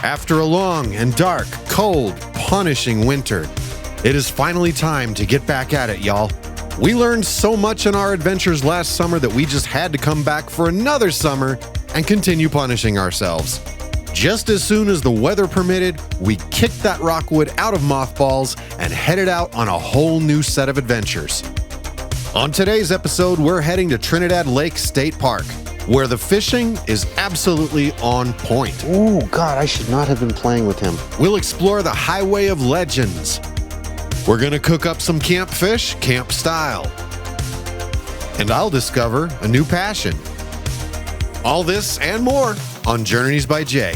After a long and dark, cold, punishing winter, it is finally time to get back at it, y'all. We learned so much in our adventures last summer that we just had to come back for another summer and continue punishing ourselves. Just as soon as the weather permitted, we kicked that Rockwood out of mothballs and headed out on a whole new set of adventures. On today's episode, we're heading to Trinidad Lake State Park, where the fishing is absolutely on point. Oh God, I should not have been playing with him. We'll explore the Highway of Legends. We're gonna cook up some camp fish, camp style. And I'll discover a new passion. All this and more on Journeys by Jay.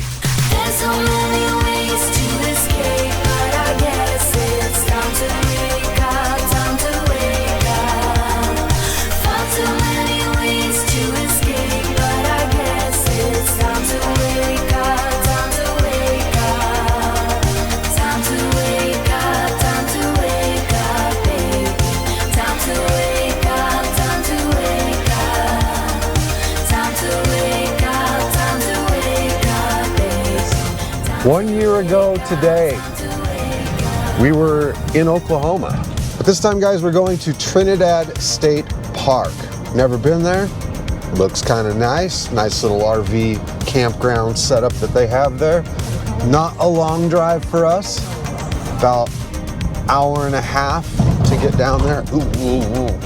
There's so many ways to escape, but I guess it's time to wake up, time to wake up. Far too many ways to escape, but I guess it's time to wake up, time to wake up. Time to wake up, time to wake up, baby. Time to wake up, time to wake up. Time to wake up, time to wake up, baby. 1 year ago today, we were in Oklahoma. But this time, guys, we're going to Trinidad State Park. Never been there. Looks kind of nice. Nice little RV campground setup that they have there. Not a long drive for us. About an hour and a half to get down there. Ooh, ooh, ooh.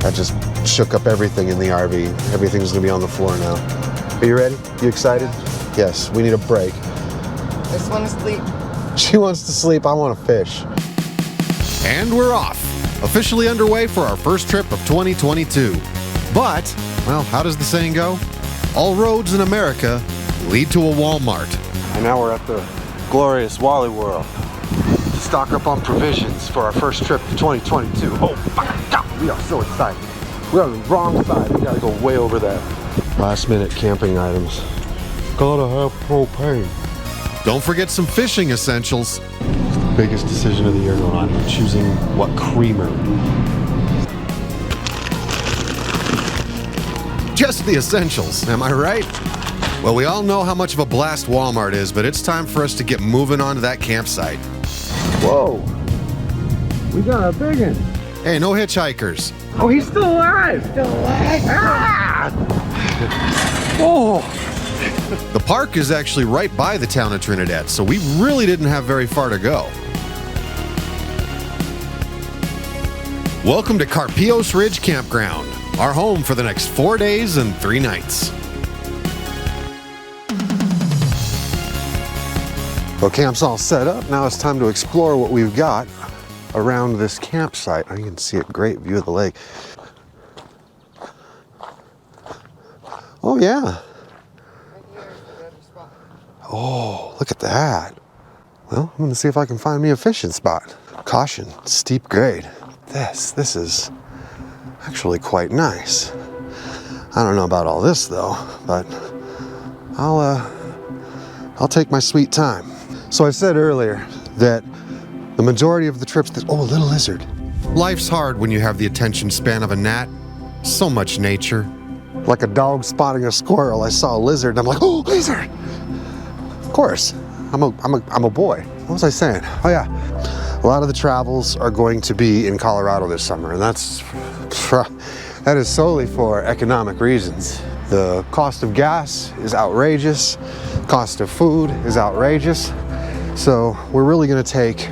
That just shook up everything in the RV. Everything's gonna be on the floor now. Are you ready? You excited? Yes, we need a break. I just want to sleep. She wants to sleep, I want to fish. And we're off, officially underway for our first trip of 2022. But, well, how does the saying go? All roads in America lead to a Walmart. And now we're at the glorious Wally World. Stock up on provisions for our first trip of 2022. Oh my God, we are so excited. We're on the wrong side. We gotta go way over there. Last minute camping items. Gotta have propane. Don't forget some fishing essentials. Biggest decision of the year going on. Choosing what creamer. Just the essentials, am I right? Well, we all know how much of a blast Walmart is, but it's time for us to get moving on to that campsite. Whoa. We got a big one. Hey, no hitchhikers. Oh, he's still alive. Still alive. Ah! Oh. The park is actually right by the town of Trinidad, so we really didn't have very far to go. Welcome to Carpios Ridge Campground, our home for the next 4 days and 3 nights. Well, camp's all set up. Now it's time to explore what we've got around this campsite. Oh, you can see a great view of the lake. Oh, yeah. Oh, look at that. Well, I'm gonna see if I can find me a fishing spot. Caution, steep grade. This is actually quite nice. I don't know about all this though, but I'll take my sweet time. So I said earlier that the majority of the trips that, oh, a little lizard. Life's hard when you have the attention span of a gnat. So much nature. Like a dog spotting a squirrel, I saw a lizard and I'm like, oh, lizard! Of course, I'm a boy. What was I saying? Oh yeah, a lot of the travels are going to be in Colorado this summer, and that is solely for economic reasons. The cost of gas is outrageous, cost of food is outrageous, so we're really gonna take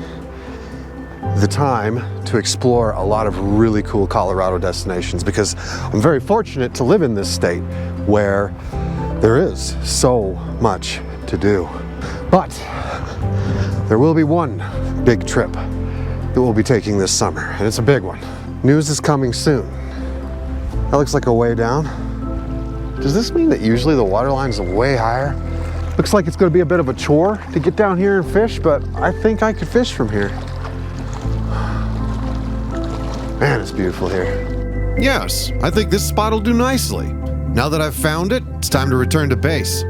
the time to explore a lot of really cool Colorado destinations because I'm very fortunate to live in this state where there is so much to do. But there will be one big trip that we'll be taking this summer, and it's a big one. News is coming soon. That looks like a way down. Does this mean that usually the water line's way higher? Looks like it's gonna be a bit of a chore to get down here and fish, but I think I could fish from here. Man, it's beautiful here. Yes, I think this spot will do nicely. Now that I've found it, it's time to return to base.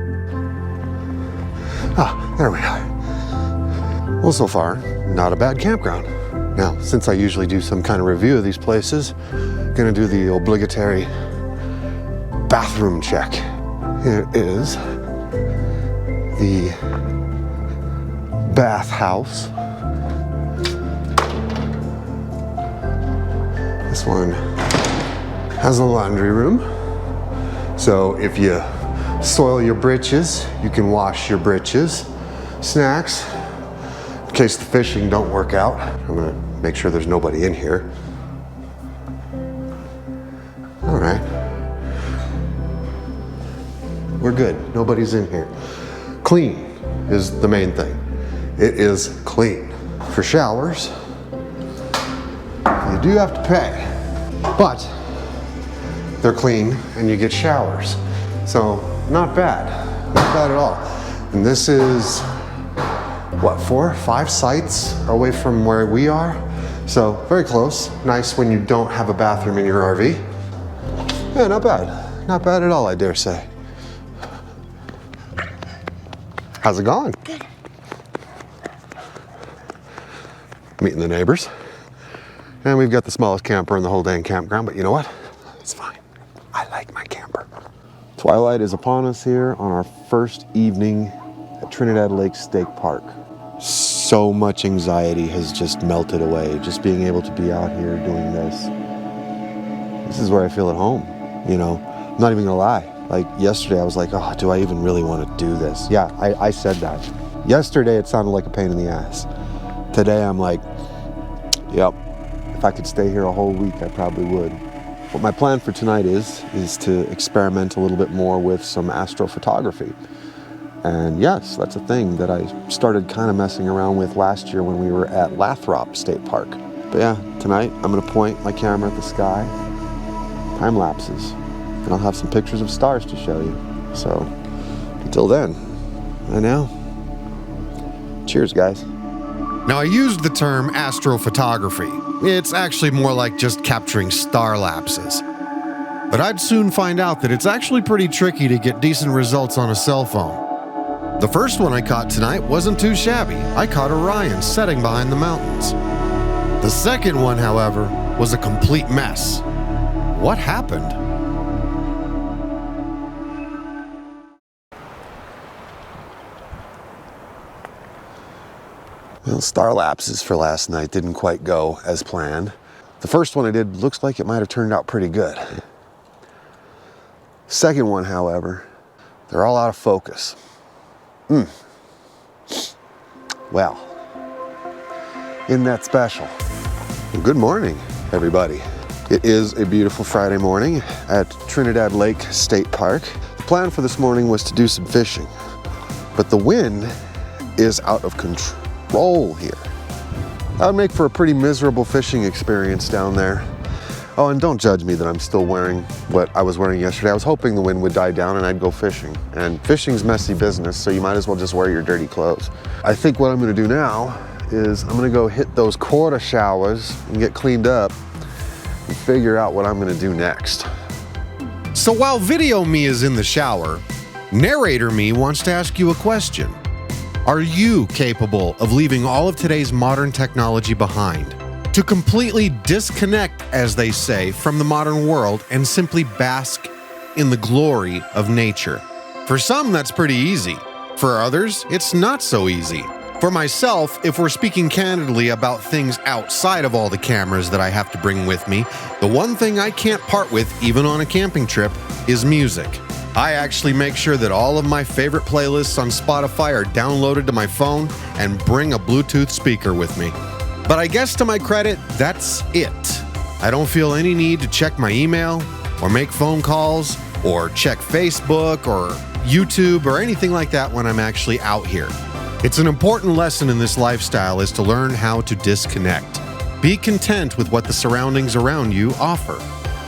Ah, there we are. Well, so far, not a bad campground. Now, since I usually do some kind of review of these places, I'm gonna do the obligatory bathroom check. Here is the bathhouse. This one has a laundry room. So if you soil your britches, you can wash your britches. Snacks, in case the fishing don't work out. I'm gonna make sure there's nobody in here. All right. We're good, nobody's in here. Clean is the main thing. It is clean. For showers, you do have to pay, but they're clean and you get showers. So not bad at all. And this is, what, 4 or 5 sites away from where we are? So very close. Nice when you don't have a bathroom in your RV. Yeah, not bad. Not bad at all, I dare say. How's it going? Good. Meeting the neighbors. And we've got the smallest camper in the whole dang campground, but you know what? It's fine. I like my camper. Twilight is upon us here on our first evening at Trinidad Lake State Park. So much anxiety has just melted away, just being able to be out here doing this. This is where I feel at home, you know? I'm not even gonna lie. Like yesterday I was like, oh, do I even really want to do this? Yeah, I said that. Yesterday it sounded like a pain in the ass. Today I'm like, yep, if I could stay here a whole week, I probably would. What my plan for tonight is to experiment a little bit more with some astrophotography. And yes, that's a thing that I started kind of messing around with last year when we were at Lathrop State Park. But yeah, tonight I'm gonna point my camera at the sky, time lapses, and I'll have some pictures of stars to show you. So until then, I know. Cheers, guys. Now, I used the term astrophotography. It's actually more like just capturing star lapses. But I'd soon find out that it's actually pretty tricky to get decent results on a cell phone. The first one I caught tonight wasn't too shabby. I caught Orion setting behind the mountains. The second one, however, was a complete mess. What happened? Well, star lapses for last night didn't quite go as planned. The first one I did looks like it might have turned out pretty good. Second one, however, they're all out of focus. Well, isn't that special? Well, good morning, everybody. It is a beautiful Friday morning at Trinidad Lake State Park. The plan for this morning was to do some fishing, but the wind is out of control here. That would make for a pretty miserable fishing experience down there. Oh, and don't judge me that I'm still wearing what I was wearing yesterday. I was hoping the wind would die down and I'd go fishing. And fishing's messy business, so you might as well just wear your dirty clothes. I think what I'm gonna do now is I'm gonna go hit those quarter showers and get cleaned up and figure out what I'm gonna do next. So while video me is in the shower, narrator me wants to ask you a question. Are you capable of leaving all of today's modern technology behind? To completely disconnect, as they say, from the modern world and simply bask in the glory of nature? For some, that's pretty easy. For others, it's not so easy. For myself, if we're speaking candidly about things outside of all the cameras that I have to bring with me, the one thing I can't part with, even on a camping trip, is music. I actually make sure that all of my favorite playlists on Spotify are downloaded to my phone and bring a Bluetooth speaker with me. But I guess to my credit, that's it. I don't feel any need to check my email or make phone calls or check Facebook or YouTube or anything like that when I'm actually out here. It's an important lesson in this lifestyle is to learn how to disconnect. Be content with what the surroundings around you offer.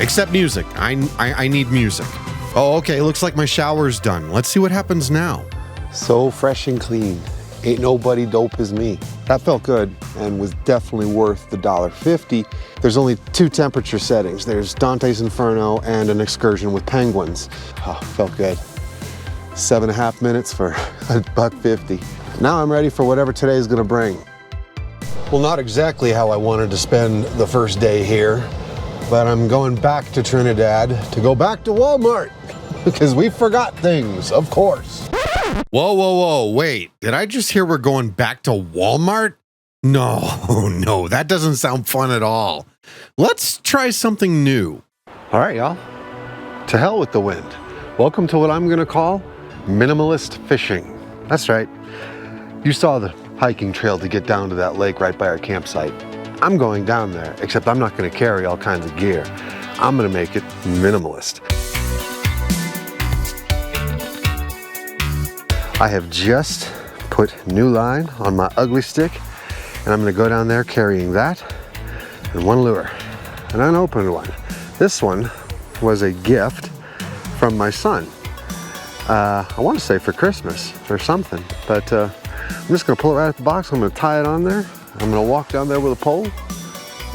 Except music. I need music. Oh, okay, looks like my shower's done. Let's see what happens now. So fresh and clean. Ain't nobody dope as me. That felt good and was definitely worth the $1.50. There's only 2 temperature settings. There's Dante's Inferno and an excursion with penguins. Oh, felt good. 7.5 minutes for $1.50. Now I'm ready for whatever today's gonna bring. Well, not exactly how I wanted to spend the first day here, but I'm going back to Trinidad to go back to Walmart because we forgot things, of course. Whoa, whoa, whoa, wait. Did I just hear we're going back to Walmart? No, no, that doesn't sound fun at all. Let's try something new. All right, y'all. To hell with the wind. Welcome to what I'm gonna call minimalist fishing. That's right. You saw the hiking trail to get down to that lake right by our campsite. I'm going down there, except I'm not gonna carry all kinds of gear. I'm gonna make it minimalist. I have just put new line on my ugly stick, and I'm gonna go down there carrying that and one lure, an unopened one. This one was a gift from my son. I want to say for Christmas or something, but I'm just gonna pull it right out the box. I'm gonna tie it on there. I'm gonna walk down there with a pole.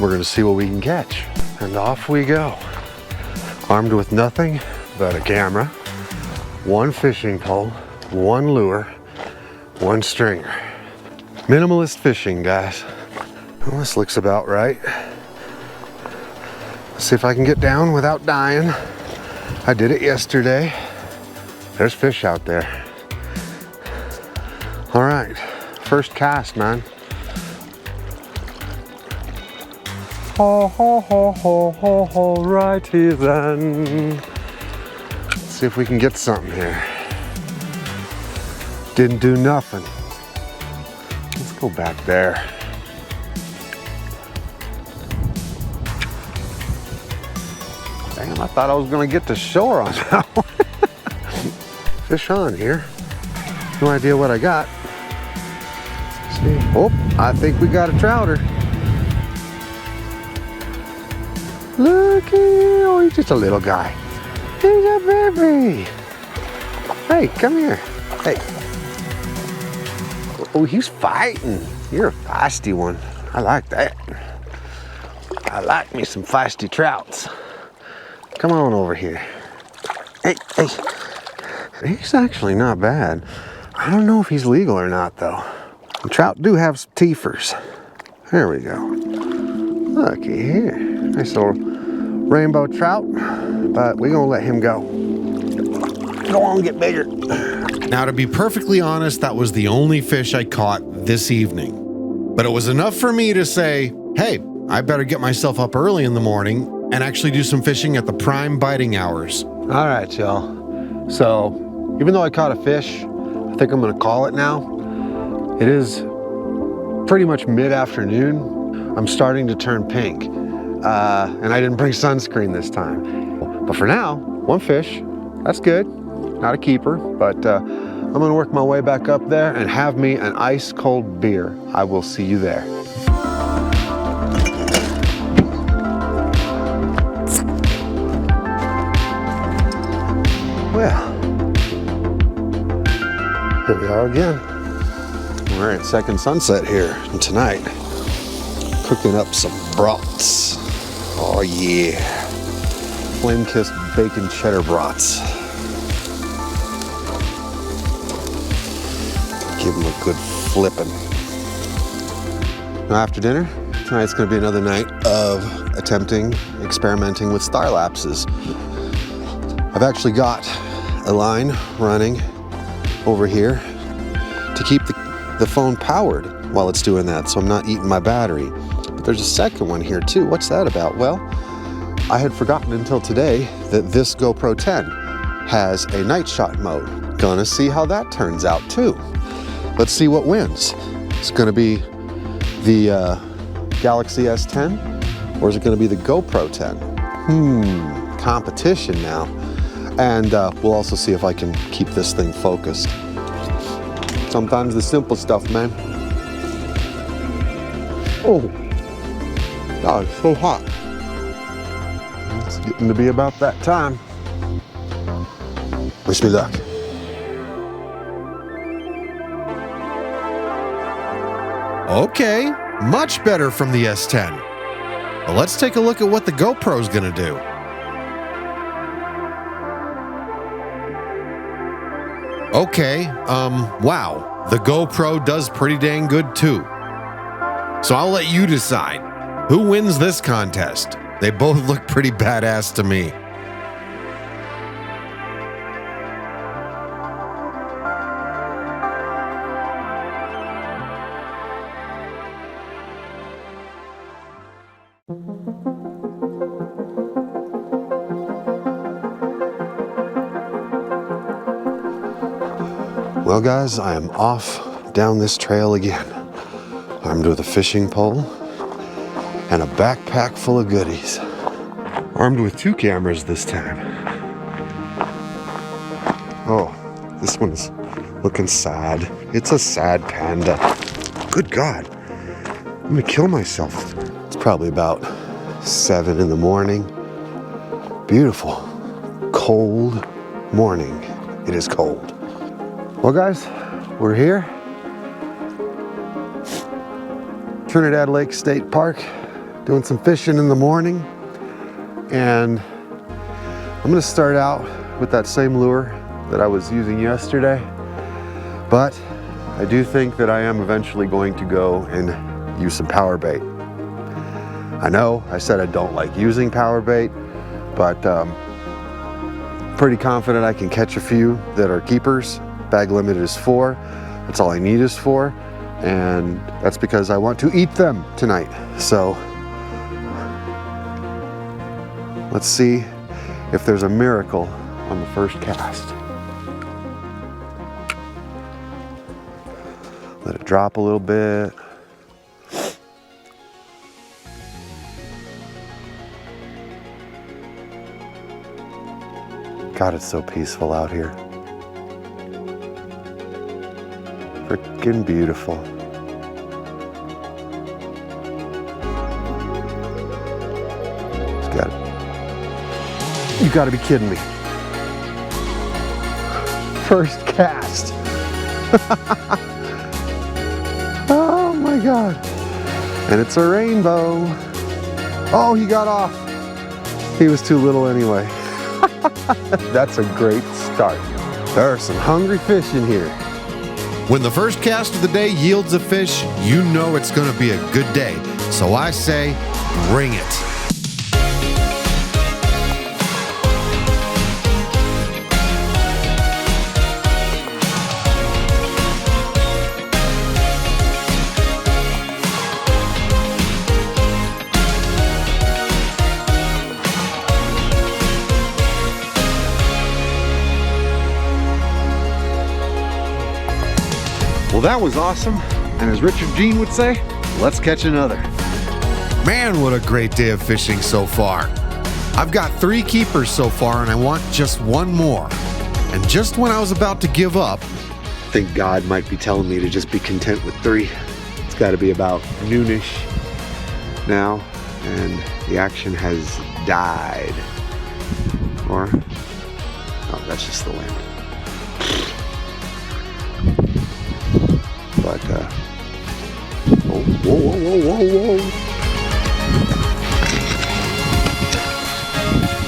We're gonna see what we can catch. And off we go. Armed with nothing but a camera, one fishing pole, one lure, one stringer. Minimalist fishing, guys. Well, this looks about right. Let's see if I can get down without dying. I did it yesterday. There's fish out there. All right, first cast, man. Ho, ho, ho, ho, ho, ho, righty then. Let's see if we can get something here. Didn't do nothing. Let's go back there. Damn, I thought I was gonna get to shore on that one. Fish on here. No idea what I got. Let's see. Oh, I think we got a trouter. Looky, oh, he's just a little guy. He's a baby. Hey, come here. Hey. Oh, he's fighting. You're a feisty one. I like that. I like me some feisty trouts. Come on over here. Hey, hey. He's actually not bad. I don't know if he's legal or not, though. The trout do have some teethers. There we go. Looky here. Nice little rainbow trout, but we're gonna let him go. Go on, get bigger. Now, to be perfectly honest, that was the only fish I caught this evening. But it was enough for me to say, hey, I better get myself up early in the morning and actually do some fishing at the prime biting hours. All right, y'all. So, even though I caught a fish, I think I'm gonna call it now. It is pretty much mid-afternoon. I'm starting to turn pink. And I didn't bring sunscreen this time. But for now, one fish, that's good. Not a keeper, but I'm gonna work my way back up there and have me an ice cold beer. I will see you there. Well, here we are again. We're at second sunset here tonight. Cooking up some brats. Oh yeah. Flame-kissed bacon cheddar brats. Give them a good flipping. Now after dinner, tonight's gonna be another night of experimenting with star lapses. I've actually got a line running over here to keep the phone powered while it's doing that, so I'm not eating my battery. But there's a second one here too. What's that about? Well, I had forgotten until today that this GoPro 10 has a night shot mode. Gonna see how that turns out too. Let's see what wins. It's gonna be the Galaxy S10, or is it gonna be the GoPro 10? Competition now. And we'll also see if I can keep this thing focused. Sometimes the simple stuff, man. Oh, God, it's so hot. It's getting to be about that time. Wish me luck. Okay, much better from the S10. Well, let's take a look at what the GoPro's gonna do. Okay, wow, the GoPro does pretty dang good too. So I'll let you decide. Who wins this contest? They both look pretty badass to me. Well, guys, I am off down this trail again, armed with a fishing pole and a backpack full of goodies. Armed with 2 cameras this time. Oh, this one's looking sad. It's a sad panda. Good God, I'm gonna kill myself. It's probably about 7 in the morning. Beautiful, cold morning. It is cold. Well, guys, we're here. Trinidad Lake State Park, doing some fishing in the morning. And I'm gonna start out with that same lure that I was using yesterday. But I do think that I am eventually going to go and use some power bait. I know I said I don't like using power bait, but pretty confident I can catch a few that are keepers. Bag limit is 4. That's all I need is 4. And that's because I want to eat them tonight. So let's see if there's a miracle on the first cast. Let it drop a little bit. God, it's so peaceful out here. Freaking beautiful. Got it. You gotta be kidding me. First cast. Oh my God. And it's a rainbow. Oh, he got off. He was too little anyway. That's a great start. There are some hungry fish in here. When the first cast of the day yields a fish, you know it's going to be a good day. So I say, bring it. Well, that was awesome. And as Richard Gene would say, let's catch another. Man, what a great day of fishing so far. I've got 3 keepers so far and I want just 1 more. And just when I was about to give up, I think God might be telling me to just be content with 3. It's got to be about noonish now, and the action has died. Or, oh, that's just the wind. But, whoa, whoa, whoa, whoa, whoa.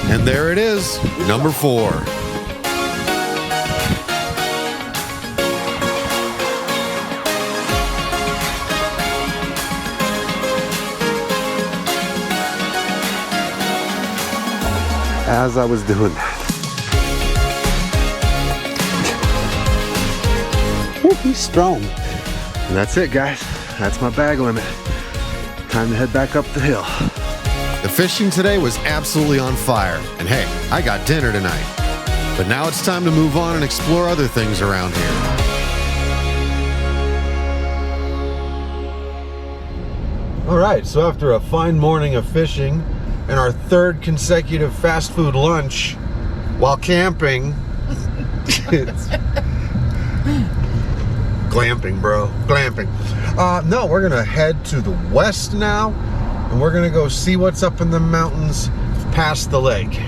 and there it is, number 4. As I was doing that. Woo, he's strong. And that's it, guys. That's my bag limit. Time to head back up the hill. The fishing today was absolutely on fire, and hey, I got dinner tonight. But now it's time to move on and explore other things around here. All right, so after a fine morning of fishing and our 3rd consecutive fast food lunch while camping, it's glamping, bro, glamping. No, we're gonna head to the west now, and we're gonna go see what's up in the mountains past the lake.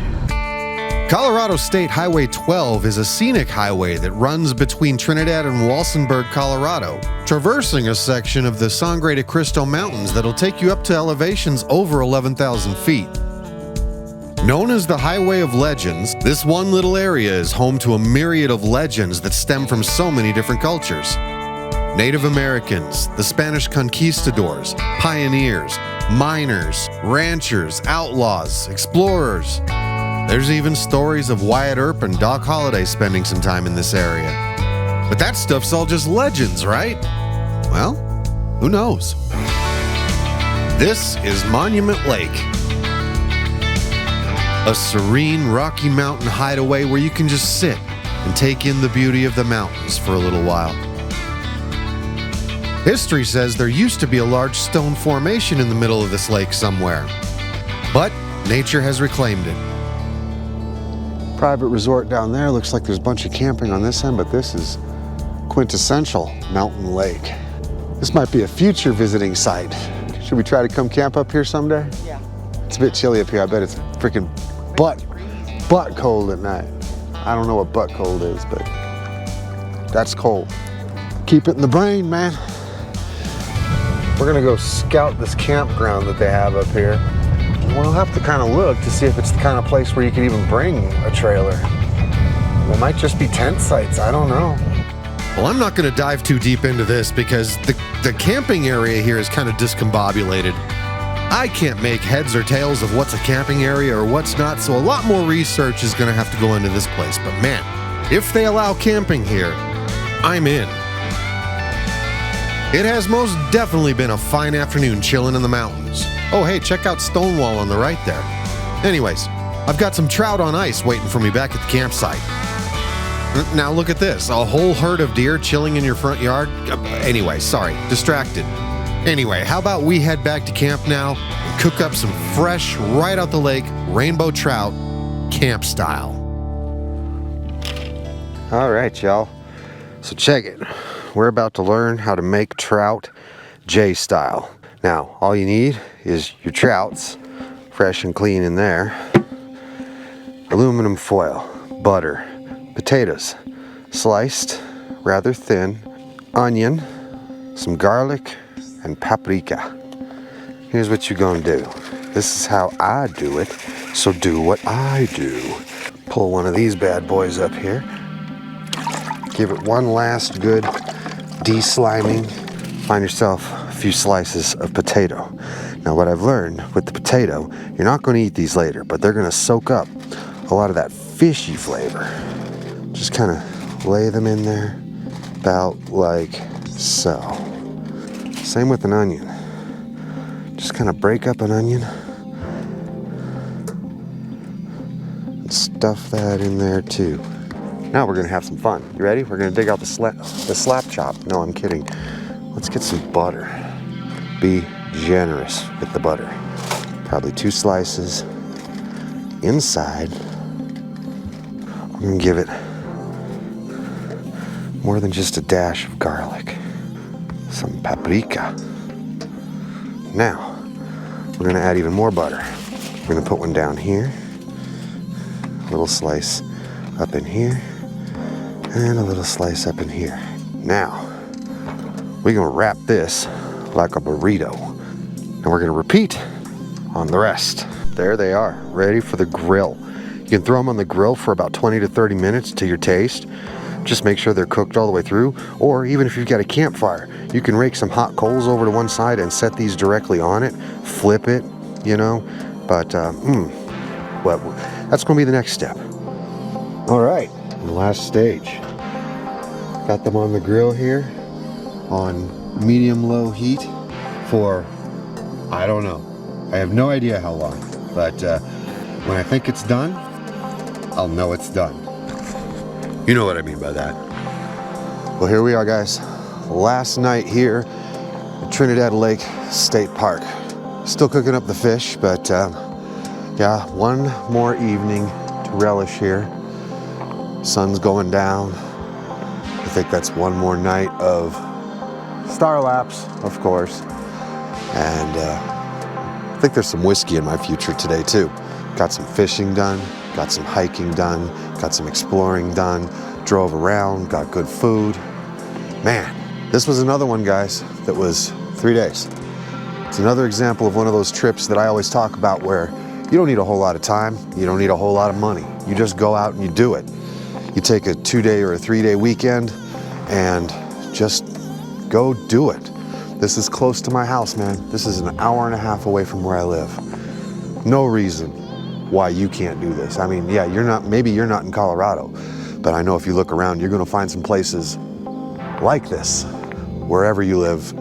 Colorado State Highway 12 is a scenic highway that runs between Trinidad and Walsenburg, Colorado, traversing a section of the Sangre De Cristo Mountains that'll take you up to elevations over 11,000 feet. Known as the Highway of Legends, this one little area is home to a myriad of legends that stem from so many different cultures. Native Americans, the Spanish conquistadors, pioneers, miners, ranchers, outlaws, explorers. There's even stories of Wyatt Earp and Doc Holliday spending some time in this area. But that stuff's all just legends, right? Well, who knows? This is Monument Lake, A serene Rocky Mountain hideaway where you can just sit and take in the beauty of the mountains for a little while. History says there used to be a large stone formation in the middle of this lake somewhere, but nature has reclaimed it. Private resort down there. Looks like there's a bunch of camping on this end, but this is quintessential mountain lake. This might be a future visiting site. Should we try to come camp up here someday? Yeah. It's a bit chilly up here. I bet it's freaking butt cold at night. I don't know what butt cold is, but that's cold. Keep it in the brain, man. We're gonna go scout this campground that they have up here. We'll have to kind of look to see if it's the kind of place where you can even bring a trailer. It might just be tent sites, I don't know. Well, I'm not going to dive too deep into this because the camping area here is kind of discombobulated. I can't make heads or tails of what's a camping area or what's not, so a lot more research is going to have to go into this place. But man, if they allow camping here, I'm in. It has most definitely been a fine afternoon chilling in the mountains. Oh, hey, check out Stonewall on the right there. Anyways, I've got some trout on ice waiting for me back at the campsite. Now look at this, a whole herd of deer chilling in your front yard. Anyway, sorry, distracted. Anyway, how about we head back to camp now and cook up some fresh, right out the lake, rainbow trout, camp style. All right, y'all. So check it. We're about to learn how to make trout J style. Now, all you need is your trouts, fresh and clean in there, aluminum foil, butter, potatoes, sliced rather thin, onion, some garlic, and paprika. Here's what you're gonna do. This is how I do it, so do what I do. Pull one of these bad boys up here. Give it one last good de-sliming. Find yourself a few slices of potato. Now what I've learned with the potato, you're not gonna eat these later, but they're gonna soak up a lot of that fishy flavor. Just kind of lay them in there about like so. Same with an onion. Just kind of break up an onion and stuff that in there too. Now we're gonna have some fun. You ready? We're gonna dig out the slap chop. No, I'm kidding. Let's get some butter. Be generous with the butter. Probably 2 slices inside. I'm gonna give it more than just a dash of garlic. Some paprika. Now, we're gonna add even more butter. We're gonna put one down here, a little slice up in here, and a little slice up in here. Now, we're gonna wrap this like a burrito, and we're gonna repeat on the rest. There they are, ready for the grill. You can throw them on the grill for about 20 to 30 minutes to your taste. Just make sure they're cooked all the way through, or even if you've got a campfire, you can rake some hot coals over to one side and set these directly on it, flip it, you know, but well, that's gonna be the next step. All right, the last stage. Got them on the grill here on medium-low heat for, I don't know, I have no idea how long, but when I think it's done, I'll know it's done. You know what I mean by that. Well, here we are, guys. Last night here at Trinidad Lake State Park. Still cooking up the fish, but yeah, one more evening to relish here. Sun's going down. I think that's one more night of star lapse, of course. And I think there's some whiskey in my future today too. Got some fishing done, got some hiking done, got some exploring done, drove around, got good food. Man, this was another one, guys, that was 3 days. It's another example of one of those trips that I always talk about where you don't need a whole lot of time, you don't need a whole lot of money. You just go out and you do it. You take a 2-day or a 3-day weekend and just go do it. This is close to my house, man. This is an hour and a half away from where I live. No reason why you can't do this. I mean, yeah, maybe you're not in Colorado, but I know if you look around, you're gonna find some places like this, wherever you live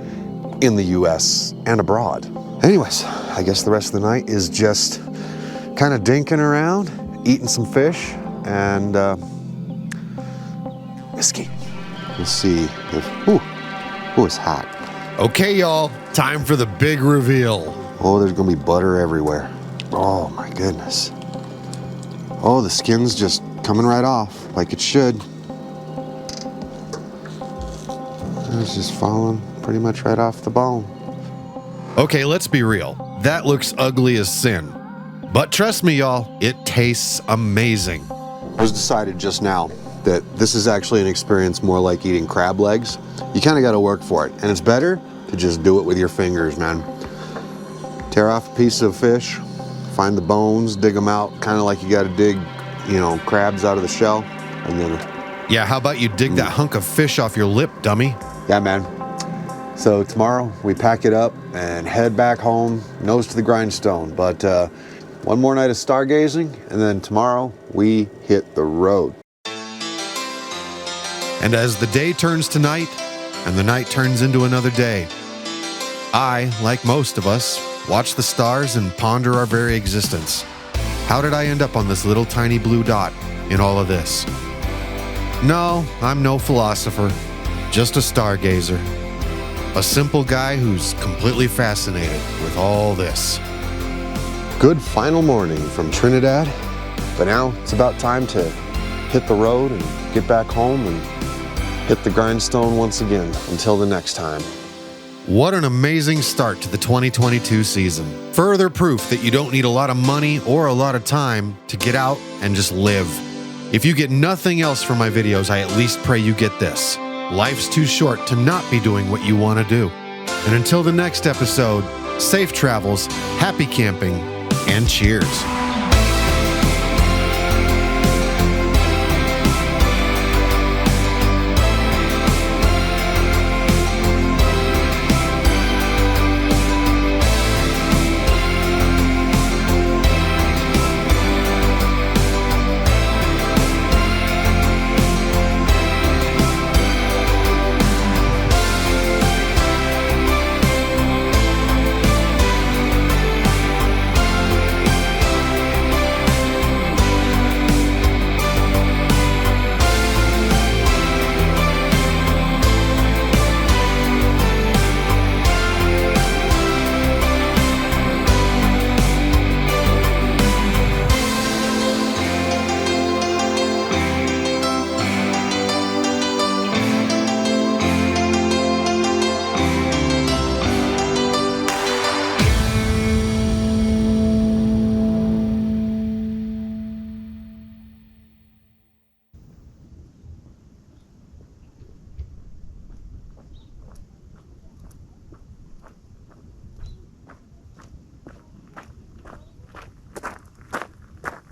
in the US and abroad. Anyways, I guess the rest of the night is just kind of dinking around, eating some fish and whiskey. We'll see if, ooh, it's hot. Okay, y'all, time for the big reveal. Oh, there's gonna be butter everywhere. Oh my goodness. Oh, the skin's just coming right off like it should. It's just falling pretty much right off the bone. Okay, let's be real. That looks ugly as sin. But trust me, y'all, it tastes amazing. It was decided just now that this is actually an experience more like eating crab legs. You kind of got to work for it, and it's better to just do it with your fingers, man. Tear off a piece of fish, find the bones, dig them out, kind of like you got to dig, crabs out of the shell, and then... Yeah, how about you dig that hunk of fish off your lip, dummy? Yeah, man. So tomorrow we pack it up and head back home, nose to the grindstone. But one more night of stargazing, and then tomorrow we hit the road. And as the day turns to night, and the night turns into another day, I, like most of us, watch the stars and ponder our very existence. How did I end up on this little tiny blue dot in all of this? No, I'm no philosopher, just a stargazer. A simple guy who's completely fascinated with all this. Good final morning from Trinidad, but now it's about time to hit the road and get back home and hit the grindstone once again until the next time. What an amazing start to the 2022 season. Further proof that you don't need a lot of money or a lot of time to get out and just live. If you get nothing else from my videos, I at least pray you get this. Life's too short to not be doing what you want to do. And until the next episode, safe travels, happy camping, and cheers.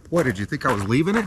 What, did you think I was leaving it?